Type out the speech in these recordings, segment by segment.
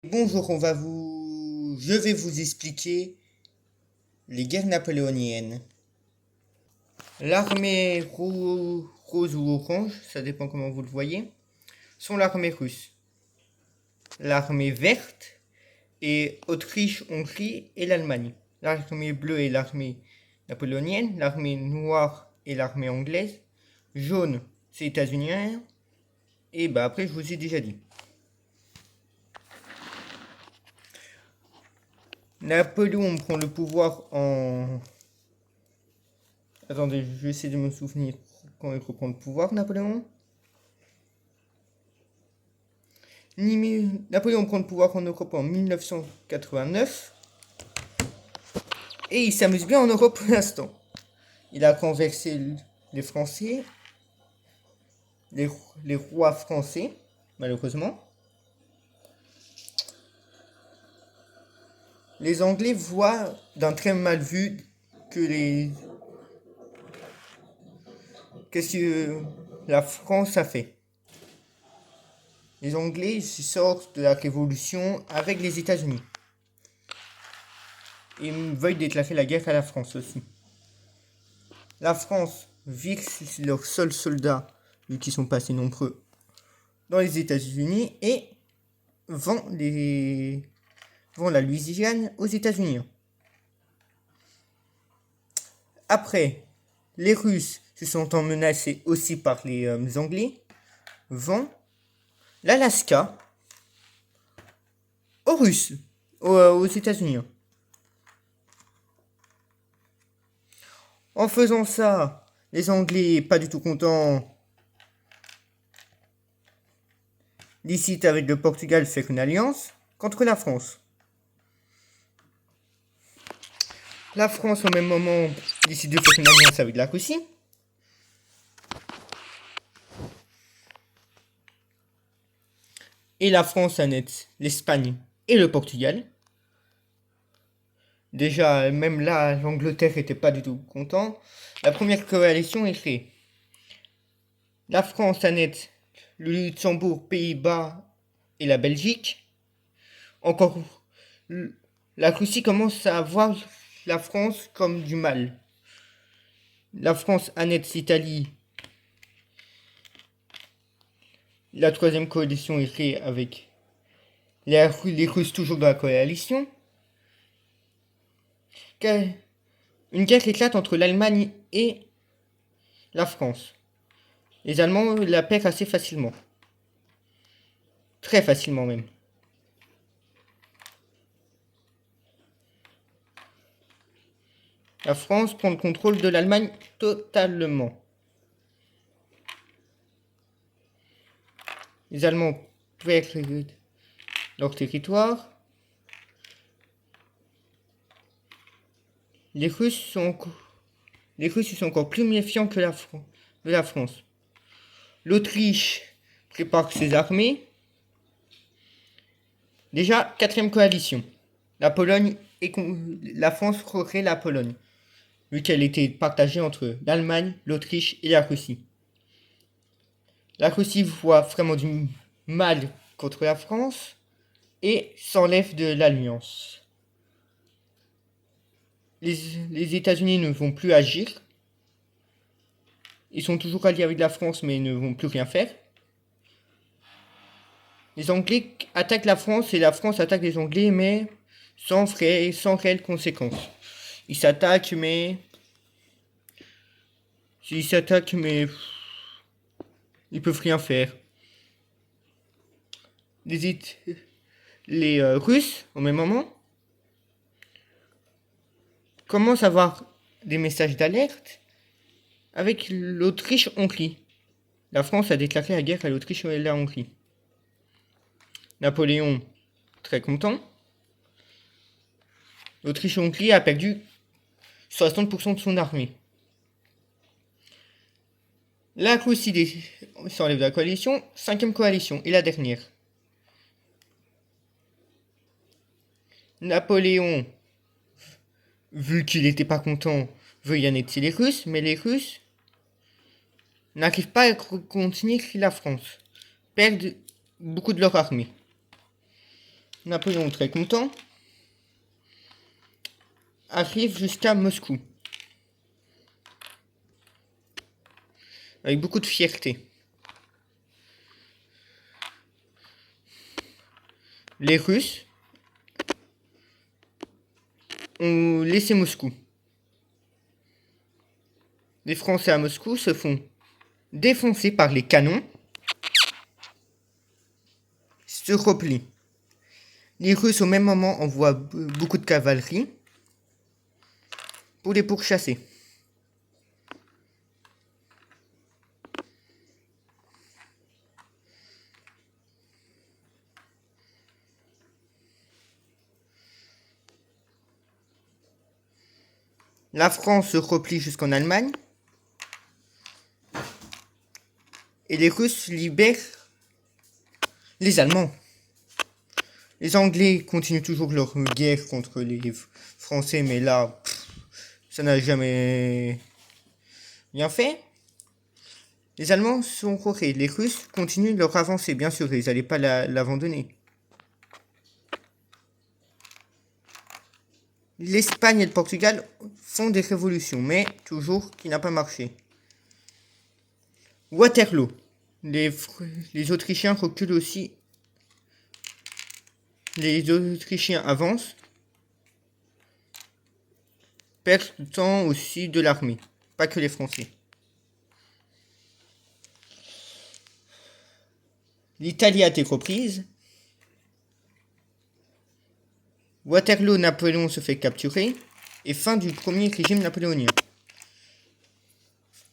Bonjour, je vais vous expliquer les guerres napoléoniennes. L'armée rose ou orange, ça dépend comment vous le voyez, sont l'armée russe. L'armée verte est Autriche, Hongrie et l'Allemagne. L'armée bleue est l'armée napoléonienne. L'armée noire est l'armée anglaise. Jaune, c'est États-Unis. Et bah après, je vous ai déjà dit. Napoléon prend le pouvoir en... Attendez, je vais essayer de me souvenir quand il reprend le pouvoir, Napoléon. Napoléon prend le pouvoir en Europe en 1989. Et il s'amuse bien en Europe pour l'instant. Il a renversé les Français, les rois français, malheureusement. Les Anglais voient d'un très mal vu qu'est-ce que la France a fait. Les Anglais sortent de la Révolution avec les États-Unis. Ils veulent déclarer la guerre à la France aussi. La France fixe leurs seuls soldats, vu qu'ils sont pas assez nombreux, dans les États-Unis et vend la Louisiane aux États-Unis. Après, les Russes se sentant menacés aussi par les Anglais, vend l'Alaska aux Russes, aux États-Unis. En faisant ça, les Anglais, pas du tout contents, décident avec le Portugal de faire une alliance contre la France. La France, au même moment, décide de faire une alliance avec la Russie. Et la France annexe l'Espagne et le Portugal. Déjà, même là, l'Angleterre était pas du tout content. La première coalition est créée. La France annexe le Luxembourg, Pays-Bas et la Belgique. Encore, la Russie commence à voir la France comme du mal. La France annexe l'Italie. La troisième coalition est créée avec les Russes toujours dans la coalition. Une guerre éclate entre l'Allemagne et la France. Les Allemands la perdent assez facilement. Très facilement même. La France prend le contrôle de l'Allemagne totalement. Les Allemands perdent leur territoire. Les Russes sont encore plus méfiants que de la France. L'Autriche prépare ses armées. Déjà, quatrième coalition. La Pologne et la France recrée la Pologne, vu qu'elle était partagée entre l'Allemagne, l'Autriche et la Russie. La Russie voit vraiment du mal contre la France et s'enlève de l'alliance. Les États-Unis ne vont plus agir. Ils sont toujours alliés avec la France, mais ils ne vont plus rien faire. Les Anglais attaquent la France et la France attaque les Anglais, mais sans réelles conséquences. Ils s'attaquent, mais ils peuvent rien faire. Les Russes, au même moment, commencent à avoir des messages d'alerte avec l'Autriche-Hongrie. La France a déclaré la guerre à l'Autriche et à la Hongrie. Napoléon, très content. L'Autriche-Hongrie a perdu 60% de son armée. La Russie s'enlève de la coalition, cinquième coalition, et la dernière. Napoléon, vu qu'il n'était pas content, veut y annexer les Russes, mais les Russes n'arrivent pas à continuer la France, perdent beaucoup de leur armée. Napoléon, très content, arrive jusqu'à Moscou. Avec beaucoup de fierté. Les Russes ont laissé Moscou. Les Français à Moscou se font défoncer par les canons, se replient. Les Russes au même moment envoient beaucoup de cavalerie pour les pourchasser. La France se replie jusqu'en Allemagne et les Russes libèrent les Allemands. Les Anglais continuent toujours leur guerre contre les Français, mais là, ça n'a jamais bien fait. Les Allemands sont corés, les Russes continuent leur avancée, bien sûr, ils n'allaient pas l'abandonner. L'Espagne et le Portugal font des révolutions, mais toujours qui n'a pas marché. Waterloo. Les Autrichiens reculent aussi. Les Autrichiens avancent, perdant aussi de l'armée, pas que les Français. L'Italie a été reprise. Waterloo, Napoléon se fait capturer. Et fin du premier régime napoléonien.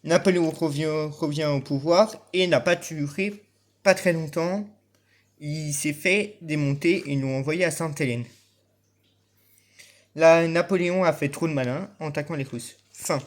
Napoléon revient au pouvoir et n'a pas duré pas très longtemps. Il s'est fait démonter et l'ont envoyé à Sainte-Hélène. Là, Napoléon a fait trop de malin en attaquant les Russes. Fin.